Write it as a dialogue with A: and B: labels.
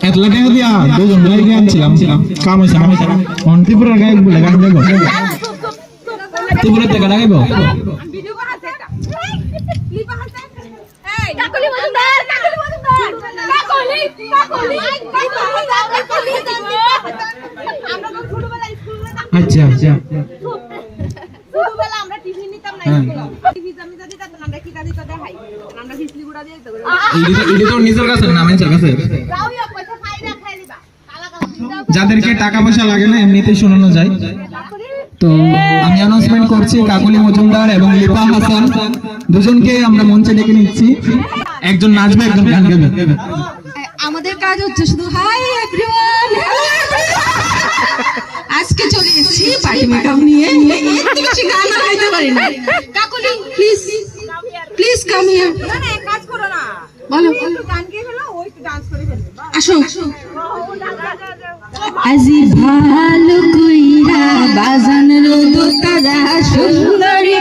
A: এতলা টাকা দিয়া দুজন গায়ে আনছিলাম কাম হয়েছে না অন ত্রিপুরার গায়ে বলে গান দেবো ত্রিপুরাতে গান গাইব আচ্ছা আচ্ছা নিজের কাছে না মানুষের কাছে যাদেরকে টাকা পয়সা লাগে না এমনিতেই শোনানো যায়। তো আমি অ্যানাউন্সমেন্ট করছি কাকলি মজুমদার এবং লিপা হাসান দুজনকে আমরা মঞ্চে ডেকে নিচ্ছি। একজন নাচবে একজন গান গাইবে।
B: আমাদের কাজ হচ্ছে শুধু হাই এভরিওয়ান, আজকে চলে এসেছি পার্টি মেকআপ নিয়ে, এত বেশি গান গাইতে পারি না। কাকলি প্লিজ প্লিজ কাম হিয়ার।
C: না না কাজ করো না,
B: বলো
C: গান গেয়ে ফেলো, ওই একটু ডান্স করে ফেলবে।
B: আসো। আজি ভালো কইরা বাজান রোদ তারা সুন্দরী